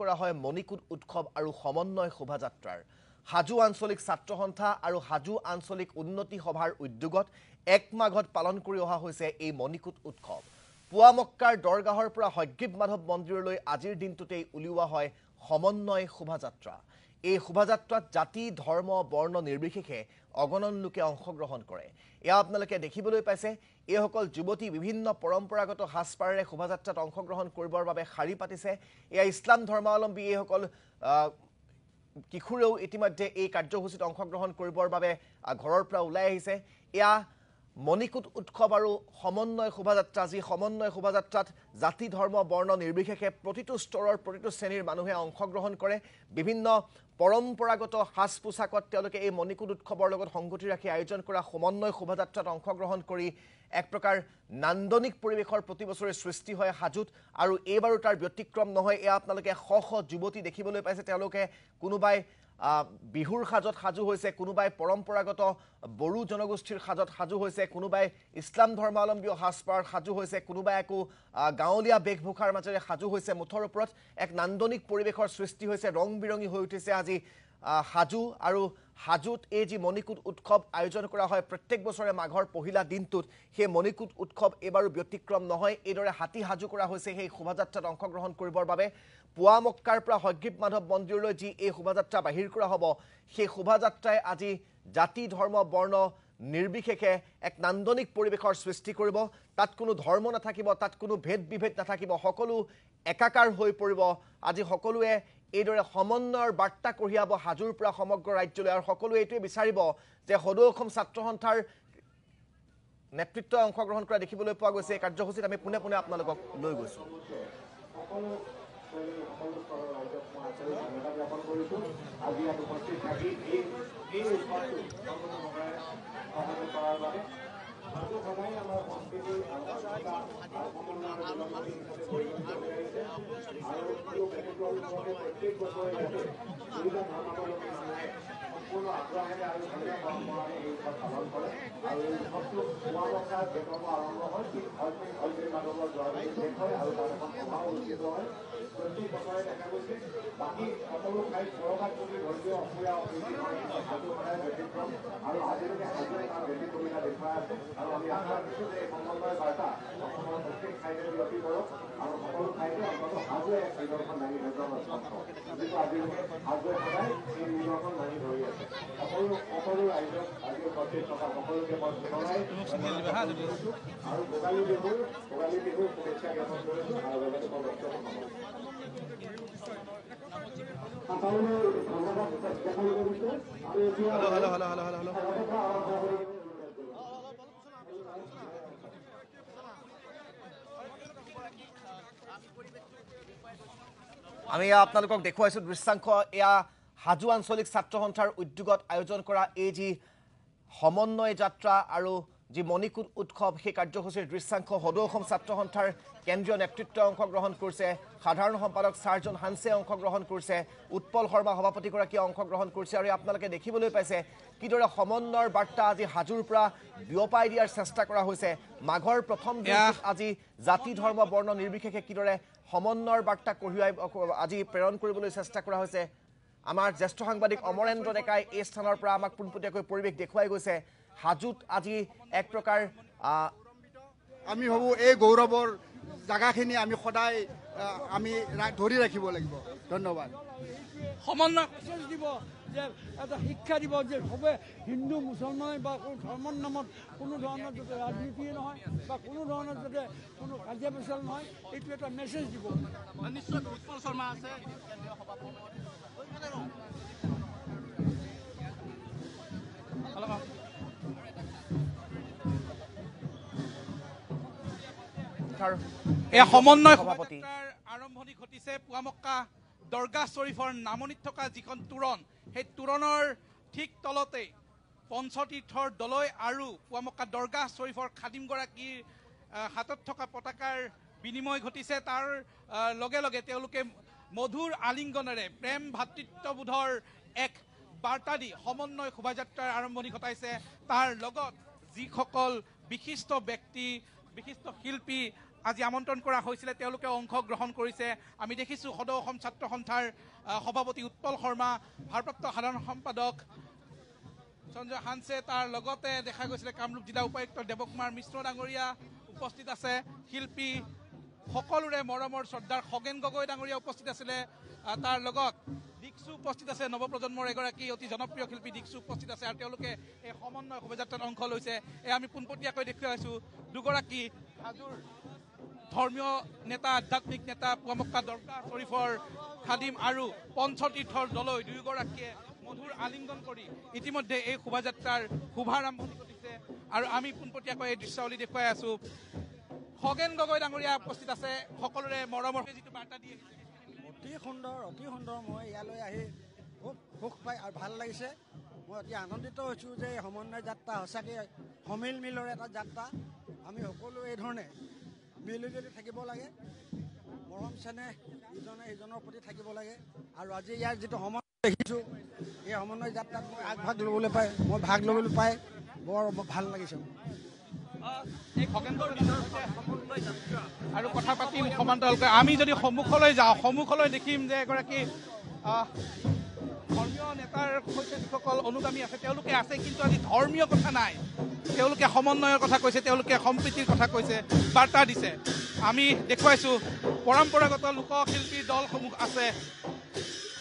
কৰা হয় মণিকূট উৎসৱ আৰু সমন্বয় শোভাযাত্ৰাৰ হাজু আঞ্চলিক ছাত্ৰ সন্থা আৰু হাজু আঞ্চলিক উন্নতি সভাৰ উদ্যোগত এক মাঘত পালন কৰি অহা হৈছে এই মণিকূট উৎসৱ পুৱা মক্কাৰ দৰগাহৰ পৰা হয়গ্ৰীব মাধৱ মন্দিৰলৈ আজিৰ দিনটোতেই উলিওৱা হয় সমন্বয় শোভাযাত্ৰা এই শোভাযাত্ৰাত জাতি ধৰ্ম বৰ্ণ নিৰ্বিশেষে অগণন লোকে অংশগ্ৰহণ কৰে এয়া আপোনালোকে দেখিবলৈ পাইছে এই সকল যুৱতী বিভিন্ন পৰম্পৰাগত হাছপাৰেৰে শোভাযাত্ৰাত অংশগ্ৰহণ কৰিবৰ বাবে শাৰী পাতিছে এয়া ইছলাম ধৰ্মাৱলম্বী এই সকল কিশোৰেও ইতিমধ্যে এই কাৰ্যসূচীত অংশগ্ৰহণ কৰিবৰ বাবে ঘৰৰ পৰা ওলাই আহিছে এয়া মণিকূট উৎসৱ আৰু সমন্বয় শোভাযাত্ৰা যি সমন্বয় শোভাযাত্ৰাত জাতি ধৰ্ম বৰ্ণ নিৰ্বিশেষে প্ৰতিটো স্তৰৰ প্ৰতিটো শ্ৰেণীৰ মানুহে অংশগ্ৰহণ কৰে বিভিন্ন পৰম্পৰাগত সাজ পোছাকত তেওঁলোকে এই মণিকূট উৎসৱৰ লগত সংগতি ৰাখি আয়োজন কৰা সমন্বয় শোভাযাত্ৰাত অংশগ্ৰহণ কৰি এক প্ৰকাৰ নান্দনিক পৰিৱেশৰ প্ৰতি বছৰে সৃষ্টি হয় হাজুত আৰু এইবাৰো তাৰ ব্যতিক্ৰম নহয় এয়া আপোনালোকে শ শ যুৱতী দেখিবলৈ পাইছে তেওঁলোকে কোনোবাই বিহুৰ সাজত সাজু হৈছে কোনোবাই পৰম্পৰাগত বড়ো জনগোষ্ঠীৰ সাজত সাজু হৈছে কোনোবাই ইছলাম ধৰ্মাৱলম্বী সাজপাৰ সাজু হৈছে কোনোবাই একো গাঁৱলীয়া বেশভূষাৰ মাজেৰে সাজু হৈছে মুঠৰ ওপৰত এক নান্দনিক পৰিৱেশৰ সৃষ্টি হৈছে ৰং বিৰঙী হৈ উঠিছে আজি হাজু আৰু হাজুত এই যি মণিকূট উৎসৱ আয়োজন কৰা হয় প্ৰত্যেক বছৰে মাঘৰ পহিলা দিনটোত সেই মণিকূট উৎসৱ এবাৰো ব্যতিক্ৰম নহয় এইদৰে হাতী সাজু কৰা হৈছে সেই শোভাযাত্ৰাত অংশগ্ৰহণ কৰিবৰ বাবে পুৱা মক্কাৰ পৰা হয়গ্ৰীব মাধৱ মন্দিৰলৈ যি এই শোভাযাত্ৰা বাহিৰ কৰা হ'ব সেই শোভাযাত্ৰাই আজি জাতি ধৰ্ম বৰ্ণ নিৰ্বিশেষে এক নান্দনিক পৰিৱেশৰ সৃষ্টি কৰিব তাত কোনো ধৰ্ম নাথাকিব তাত কোনো ভেদ বিভেদ নাথাকিব সকলো একাকাৰ হৈ পৰিব আজি সকলোৱে এইদৰে সমন্বয়ৰ বাৰ্তা কঢ়িয়াব হাজুৰ পৰা সমগ্ৰ ৰাজ্যলৈ আৰু সকলোৱে এইটোৱে বিচাৰিব যে সদৌ অসম ছাত্ৰ সন্থাৰ নেতৃত্বই অংশগ্ৰহণ কৰা দেখিবলৈ পোৱা গৈছে এই কাৰ্যসূচীত আমি পুনে পুনে আপোনালোকক লৈ গৈছো সম্পূৰ্ণ আগ্ৰহেৰে আৰু ভালে পৰম্পৰাৰে এই উৎসৱ পালন কৰে আৰু এই উৎসৱটো পুৱা মক্কাৰ গেটৰ পৰা আৰম্ভ হয় ঠিক হয়গ্ৰীব মাধৱৰ দুৱাৰলৈ শেষ হয় আৰু তাত এখন সভাও অনুষ্ঠিত হয় প্ৰত্যেক বছৰে দেখা গৈছে বাকী সকলো ঠাইত কৰবাত যদি ধৰ্মীয় অসুবিধা অসুবিধি হয় হাজু সদায় ব্যতিক্ৰম আৰু আজিলৈকে হাজুৱে তাৰ ব্যতিক্ৰমিতা দেখুৱাই আছে আৰু আমি আশা ৰাখিছোঁ যে এই সমন্বয় বাৰ্তা অসমৰ প্ৰত্যেক ঠাইতে বিয়পি কৰক আৰু সকলো ঠাইতে অন্ততঃ হাজুৱে এক নিদৰ্শন দাঙি ধৰিব যিটো আজিলৈকে হাজুৱে সদায় এই নিদৰ্শন দাঙি ধৰি আছে সকলো ৰাইজক আজি উপস্থিত থকা সকলোকে মই পুনৰাই আৰু ভোগালী বিহুৰ শুভেচ্ছা জ্ঞাপন কৰিছোঁ আৰু লগতে মই বক্তব্য আমি আপোনালোকক দেখুৱাইছো দৃশ্যাংশ এয়া হাজু আঞ্চলিক ছাত্ৰ সন্থাৰ উদ্যোগত আয়োজন কৰা এই যি সমন্বয় যাত্ৰা আৰু যি মণিকূট উৎসৱ সেই কাৰ্যসূচীৰ দৃশ্যাংশ সদৌ অসম ছাত্ৰ সন্থাৰ কেন্দ্ৰীয় নেতৃত্বই অংশগ্ৰহণ কৰিছে সাধাৰণ সম্পাদক ছাৰজন হানছে অংশগ্ৰহণ কৰিছে উৎপল শৰ্মা সভাপতিগৰাকীয়ে অংশগ্ৰহণ কৰিছে আৰু আপোনালোকে দেখিবলৈ পাইছে কিদৰে সমন্বয়ৰ বাৰ্তা আজি হাজুৰ পৰা বিয়পাই দিয়াৰ চেষ্টা কৰা হৈছে মাঘৰ প্ৰথম দিনটোত আজি জাতি ধৰ্ম বৰ্ণ নিৰ্বিশেষে কিদৰে সমন্বয়ৰ বাৰ্তা কঢ়িয়াই আজি প্ৰেৰণ কৰিবলৈ চেষ্টা কৰা হৈছে আমাৰ জ্যেষ্ঠ সাংবাদিক অমৰেন্দ্ৰ ডেকাই এই স্থানৰ পৰা আমাক পোনপটীয়াকৈ পৰিৱেশ দেখুৱাই গৈছে হাজুত আজি এক প্ৰকাৰ আমি ভাবোঁ এই গৌৰৱৰ জাগাখিনি আমি সদায় আমি ধৰি ৰাখিব লাগিব ধন্যবাদ সমন্বয় দিব যে এটা শিক্ষা দিব যে সবে হিন্দু মুছলমান বা কোনো ধৰ্মৰ নামত কোনো ধৰণৰ যাতে ৰাজনীতিয়ে নহয় বা কোনো ধৰণৰ যাতে কোনো কাজিয়া পেচাল নহয় এইটো এটা মেছেজ দিব নিশ্চয় উৎপল শৰ্মা আছে এই সমন্বয় শোভাযাত্ৰাৰ আৰম্ভণি ঘটিছে পুৱামক্কা দৰগাহ শ্বৰীফৰ নামনিত থকা যিখন তোৰণ সেই তোৰণৰ ঠিক তলতে পঞ্চতীৰ্থৰ দলৈ আৰু পুৱামক্কা দৰগাহ শ্বৰীফৰ খাদিমগৰাকীৰ হাতত থকা পতাকাৰ বিনিময় ঘটিছে তাৰ লগে লগে তেওঁলোকে মধুৰ আলিংগনেৰে প্ৰেম ভাতৃত্ববোধৰ এক বাৰ্তা দি সমন্বয় শোভাযাত্ৰাৰ আৰম্ভণি ঘটাইছে তাৰ লগত যিসকল বিশিষ্ট ব্যক্তি বিশিষ্ট শিল্পী আজি আমন্ত্ৰণ কৰা হৈছিলে তেওঁলোকে অংশগ্ৰহণ কৰিছে। আমি দেখিছোঁ সদৌ অসম ছাত্ৰ সন্থাৰ সভাপতি উৎপল শৰ্মা, ভাৰপ্ৰাপ্ত সাধাৰণ সম্পাদক সঞ্জয় হানছে, তাৰ লগতে দেখা গৈছিলে কামৰূপ জিলা উপায়ুক্ত দেৱকুমাৰ মিশ্ৰ ডাঙৰীয়া উপস্থিত আছে, শিল্পী সকলোৰে মৰমৰ শ্ৰদ্ধাৰ খগেন গগৈ ডাঙৰীয়া উপস্থিত আছিলে, তাৰ লগত দীক্ষু উপস্থিত আছে, নৱপ্ৰজন্মৰ এগৰাকী অতি জনপ্ৰিয় শিল্পী দীক্ষু উপস্থিত আছে, আৰু তেওঁলোকে এই সমন্বয় শোভাযাত্ৰাত অংশ লৈছে। আমি পোনপটীয়াকৈ দেখুৱাইছোঁ দুগৰাকী হাজোৰ ধৰ্মীয় নেতা, আধ্যাত্মিক নেতা, পুৱামক্কা দৰগাহ শ্বৰীফৰ খাদিম আৰু পঞ্চতীৰ্থৰ দলৈ দুয়োগৰাকীয়ে মধুৰ আলিংগন কৰি ইতিমধ্যে এই শোভাযাত্ৰাৰ শুভাৰম্ভণি ঘটিছে। আৰু আমি পোনপটীয়াকৈ এই দৃশ্যাৱলী দেখুৱাই আছোঁ। খগেন গগৈ ডাঙৰীয়া উপস্থিত আছে, সকলোৰে মৰমৰ যিটো বাৰ্তা দিয়ে অতি সুন্দৰ, অতি সুন্দৰ। মই ইয়ালৈ আহি খুব সুখ পাই আৰু ভাল লাগিছে। মই অতি আনন্দিত হৈছোঁ যে এই সমন্বয় যাত্ৰা সঁচাকৈ সমিল মিলৰ এটা যাত্ৰা। আমি সকলো এই ধৰণে মিলিজুলি থাকিব লাগে, মৰম চেনেহ ইজনে সিজনৰ প্ৰতি থাকিব লাগে। আৰু আজি ইয়াৰ যিটো সমন্বয় দেখিছোঁ, এই সমন্বয় যাত্ৰাত মই ভাগ ল'বলৈ পাই বৰ ভাল লাগিছে। আৰু কথা পাতিম সমান্তৰালকৈ। আমি যদি সন্মুখলৈ যাওঁ, সন্মুখলৈ দেখিম যে এগৰাকী ধৰ্মীয় নেতাৰ সৈতে যিসকল অনুগামী আছে তেওঁলোকে আছে, কিন্তু আজি ধৰ্মীয় কথা নাই, তেওঁলোকে সমন্বয়ৰ কথা কৈছে, তেওঁলোকে সম্প্ৰীতিৰ কথা কৈছে, বাৰ্তা দিছে। আমি দেখুৱাইছোঁ পৰম্পৰাগত লোকশিল্পীৰ দলসমূহ আছে,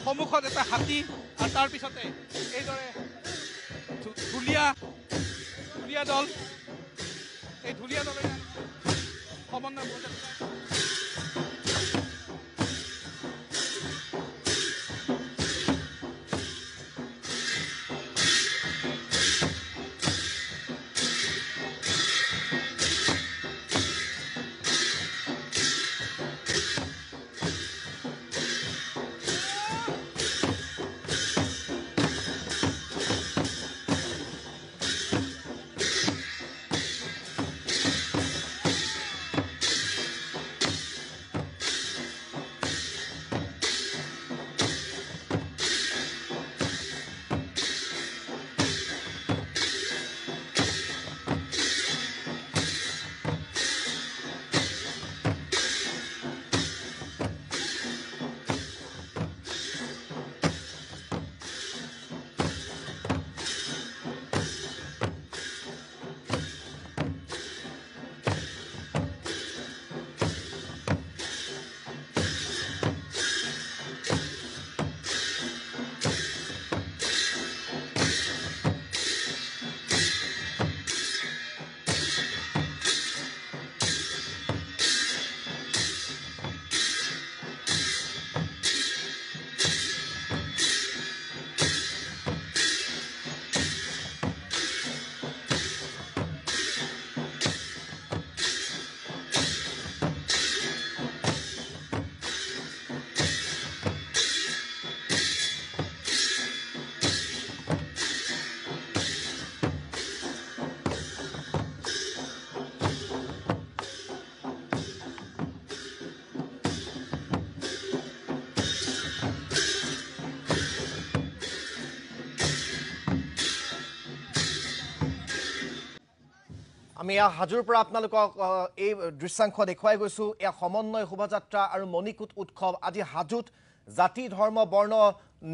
সন্মুখত এটা হাতী, আৰু তাৰপিছতে এইদৰে ঢুলীয়া দল, এই ঢুলীয়া দলে সমন্বয় আমি হাজোৰ পৰা আপোনালোকক এই দৃশ্যাংশ দেখুৱাই গৈছোঁ। এয়া সমন্বয় শোভাযাত্ৰা আৰু মণিকূট উৎসৱ। আজি হাজোত জাতি ধৰ্ম বৰ্ণ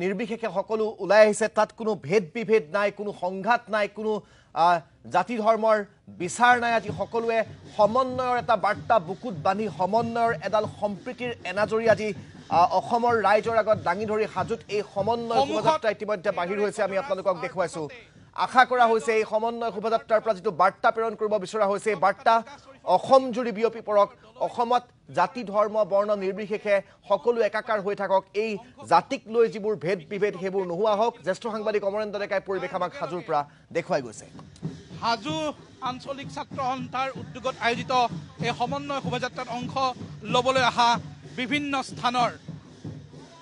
নিৰ্বিশেষে সকলো ওলাই আহিছে। তাত কোনো ভেদ বিভেদ নাই, কোনো সংঘাত নাই, কোনো জাতি ধৰ্মৰ বিচাৰ নাই। আজি সকলোৱে সমন্বয়ৰ এটা বাৰ্তা বুকুত বান্ধি সমন্বয়ৰ এডাল সম্প্ৰীতিৰ এনাজৰী আজি অসমৰ ৰাইজৰ আগত দাঙি ধৰি হাজোত এই সমন্বয় শোভাযাত্ৰা ইতিমধ্যে বাহিৰ হৈছে। আমি আপোনালোকক দেখুৱাইছোঁ। আশা কৰা হৈছে এই সমন্বয় শোভাযাত্ৰাৰ পৰা যিটো বাৰ্তা প্ৰেৰণ কৰিব বিচৰা হৈছে, এই বাৰ্তা অসম জুৰি বিয়পি পৰক। অসমত জাতি ধৰ্ম বৰ্ণ নিৰ্বিশেষে সকলো একাকাৰ হৈ থাকক। এই জাতিক লৈ যিবোৰ ভেদ বিভেদ সেইবোৰ নোহোৱা হওক। জ্যেষ্ঠ সাংবাদিক অমৰেন্দ্ৰ ডেকাই পৰিৱেশ আমাক হাজোৰ পৰা দেখুৱাই গৈছে। হাজো আঞ্চলিক ছাত্ৰ সন্থাৰ উদ্যোগত আয়োজিত এই সমন্বয় শোভাযাত্ৰাত অংশ ল'বলৈ অহা বিভিন্ন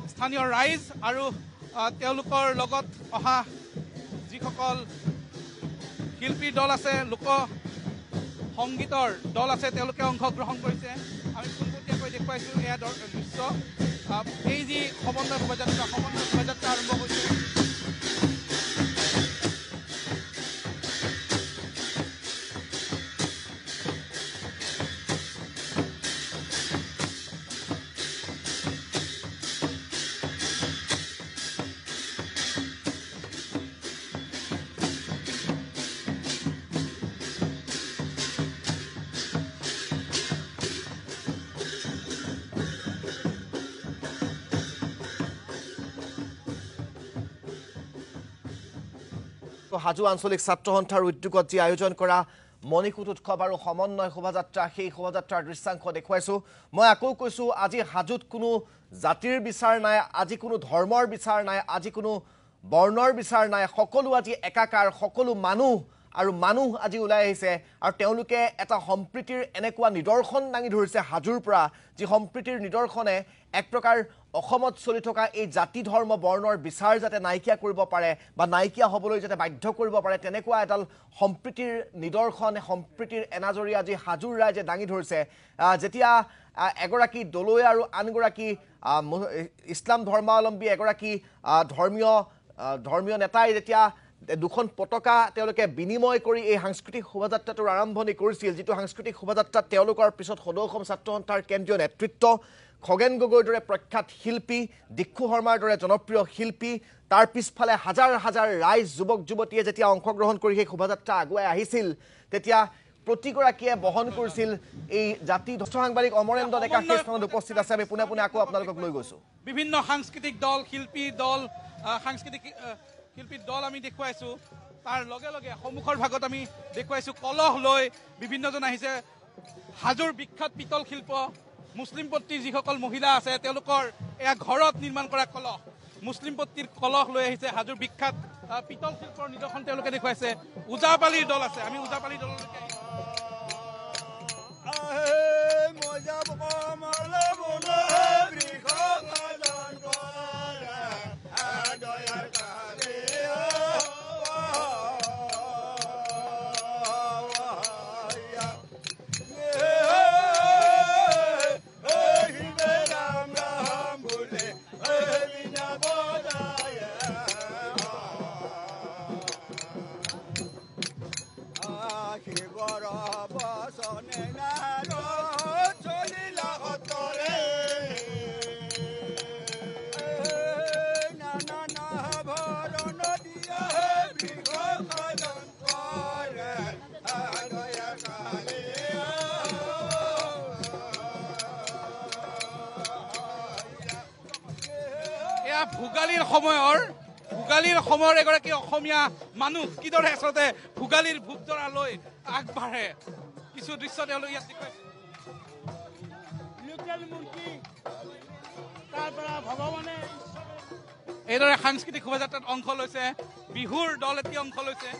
স্থানীয় ৰাইজ আৰু তেওঁলোকৰ লগত অহা যিসকল শিল্পীৰ দল আছে, লোক সংগীতৰ দল আছে, তেওঁলোকে অংশগ্ৰহণ কৰিছে। আমি পোনপটীয়াকৈ দেখুৱাইছোঁ এয়া দৃশ্য। এই যি সমন্বয় শোভাযাত্ৰা আৰম্ভ হৈছে, হাজো আঞ্চলিক ছাত্ৰ সন্থাৰ উদ্যোগত যি আয়োজন কৰা মণিকূট উৎসৱ আৰু সমন্বয় শোভাযাত্ৰা সেই শোভাযাত্ৰাৰ দৃশ্যাংশ দেখুৱাইছোঁ মই আকৌ কৈছোঁ আজি হাজোত কোনো জাতিৰ বিচাৰ নাই আজি কোনো ধৰ্মৰ বিচাৰ নাই আজি কোনো বৰ্ণৰ বিচাৰ নাই সকলো আজি একাকাৰ সকলো মানুহ আৰু মানুহ আজি ওলাই আহিছে আৰু তেওঁলোকে এটা সম্প্ৰীতিৰ এনেকুৱা নিদৰ্শন দাঙি ধৰিছে হাজোৰ পৰা যি সম্প্ৰীতিৰ নিদৰ্শনে এক প্ৰকাৰ অসমত চলি থকা এই জাতি ধৰ্ম বৰ্ণৰ বিচাৰ যাতে নাইকিয়া কৰিব পাৰে বা নাইকিয়া হ'বলৈ যাতে বাধ্য কৰিব পাৰে তেনেকুৱা এডাল সম্প্ৰীতিৰ নিদৰ্শন সম্প্ৰীতিৰ এনাজৰী আজি হাজোৰ ৰাইজে দাঙি ধৰিছে যেতিয়া এগৰাকী দলৈ আৰু আনগৰাকী ইছলাম ধৰ্মাৱলম্বী এগৰাকী ধৰ্মীয় নেতাই যেতিয়া দুখন পতাকা তেওঁলোকে বিনিময় কৰি এই সাংস্কৃতিক শোভাযাত্ৰাটোৰ আৰম্ভণি কৰিছিল যিটো সাংস্কৃতিক শোভাযাত্ৰাত তেওঁলোকৰ পিছত সদৌ অসম ছাত্ৰ সন্থাৰ কেন্দ্ৰীয় নেতৃত্ব খগেন গগৈৰ দৰে প্ৰখ্যাত শিল্পী দিক্ষু শৰ্মাৰ দৰে জনপ্ৰিয় শিল্পী তাৰ পিছফালে হাজাৰ হাজাৰ ৰাইজ যুৱক যুৱতীয়ে যেতিয়া অংশগ্ৰহণ কৰি সেই শোভাযাত্ৰা আগুৱাই আহিছিল তেতিয়া প্ৰতিগৰাকীয়ে বহন কৰিছিল এই জাতি সাংবাদিক অমৰেন্দ্ৰ ডেকা সেই স্থানত উপস্থিত আছে আমি পোনে পোনে আকৌ আপোনালোকক লৈ গৈছোঁ বিভিন্ন সাংস্কৃতিক দল শিল্পীৰ দল আমি দেখুৱাইছোঁ তাৰ লগে লগে সন্মুখৰ ভাগত আমি দেখুৱাইছোঁ কলহ লৈ বিভিন্নজন আহিছে হাজোৰ বিখ্যাত পিতল শিল্প মুছলিম পট্টিৰ যিসকল মহিলা আছে তেওঁলোকৰ এয়া ঘৰত নিৰ্মাণ কৰা কলহ মুছলিম পট্টিৰ কলহ লৈ আহিছে হাজোৰ বিখ্যাত পিতল শিল্পৰ নিদৰ্শন তেওঁলোকে দেখুৱাইছে ওজাপালিৰ দল আছে আমি ওজাপালিৰ দললৈকে ভোগালীৰ সময়ৰ এগৰাকী অসমীয়া মানুহ কিদৰে আচলতে ভোগালীৰ ভোগদৰা লৈ আগবাঢ়ে কিছু দৃশ্য তেওঁলোকে ইয়াত দেখুৱাইছে এইদৰে সাংস্কৃতিক শোভাযাত্ৰাত অংশ লৈছে বিহুৰ দল এটি অংশ লৈছে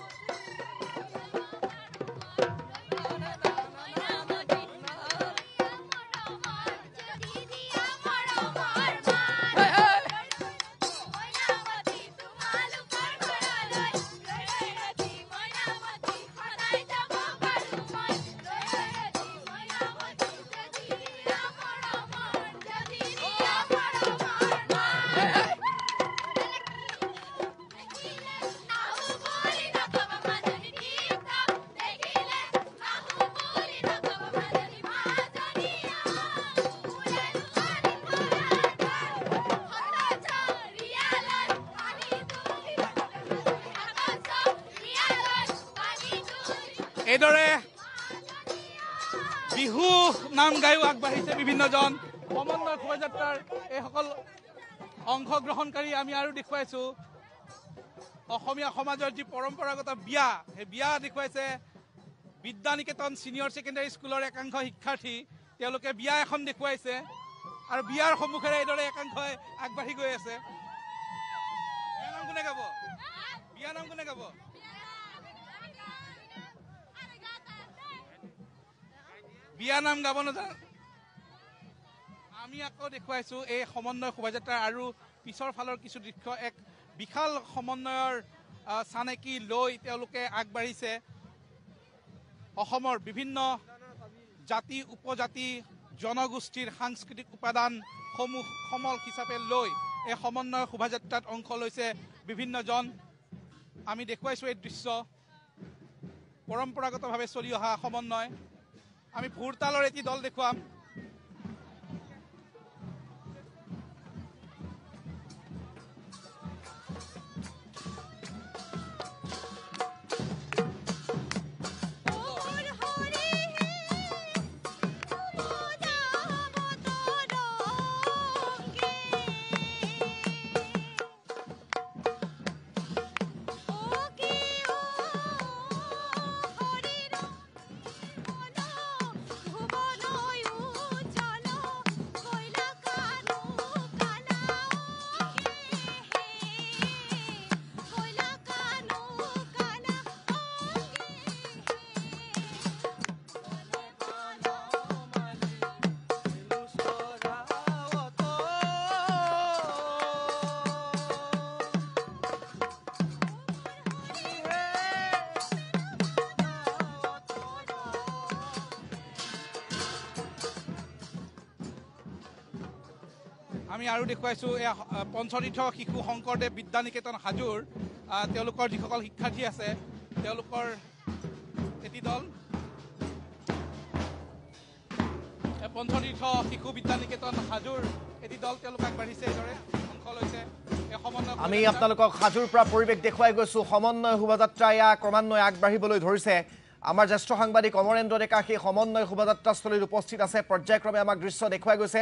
এইদৰে বিহু নাম গায়ো আগবাঢ়িছে বিভিন্নজন সমন্বয় শোভাযাত্ৰাৰ এইসকল অংশগ্ৰহণকাৰী আমি আৰু দেখুৱাইছোঁ অসমীয়া সমাজৰ যি পৰম্পৰাগত বিয়া সেই বিয়া দেখুৱাইছে বিদ্যানিকেতন ছিনিয়ৰ ছেকেণ্ডাৰী স্কুলৰ একাংশ শিক্ষাৰ্থী তেওঁলোকে বিয়া এখন দেখুৱাইছে আৰু বিয়াৰ সন্মুখেৰে এইদৰে একাংশই আগবাঢ়ি গৈ আছে বিয়া নাম কোনে গাব বিয়া নাম গাব নাজানে আমি আকৌ দেখুৱাইছোঁ এই সমন্বয় শোভাযাত্ৰা আৰু পিছৰ ফালৰ কিছু দৃশ্য এক বিশাল সমন্বয়ৰ চানেকি লৈ তেওঁলোকে আগবাঢ়িছে অসমৰ বিভিন্ন জাতি উপজাতি জনগোষ্ঠীৰ সাংস্কৃতিক উপাদানসমূহ সমল হিচাপে লৈ এই সমন্বয় শোভাযাত্ৰাত অংশ লৈছে বিভিন্নজন আমি দেখুৱাইছোঁ এই দৃশ্য পৰম্পৰাগতভাৱে চলি অহা সমন্বয় আমি ভোৰতালৰ এটি দল দেখুৱাম আমি আৰু দেখুৱাইছোঁ এয়া পঞ্চতীৰ্থ শিশু শংকৰদেৱ বিদ্যা নিকেতন হাজোৰ তেওঁলোকৰ যিসকল শিক্ষাৰ্থী আছে তেওঁলোকৰ এটি দল পঞ্চতীৰ্থ শিশু বিদ্যা নিকেতন হাজোৰ এটি দল তেওঁলোক আগবাঢ়িছে এইদৰে অংশ লৈছে এই সমন্বয় আমি আপোনালোকক হাজোৰ পৰা পৰিৱেশ দেখুৱাই গৈছোঁ সমন্বয় শোভাযাত্ৰা এয়া ক্ৰমান্বয়ে আগবাঢ়িবলৈ ধৰিছে আমাৰ জ্যেষ্ঠ সাংবাদিক অমৰেন্দ্ৰ ডেকা সেই সমন্বয় শোভাযাত্ৰাস্থলীত উপস্থিত আছে পৰ্যায়ক্ৰমে আমাক দৃশ্য দেখুৱাই গৈছে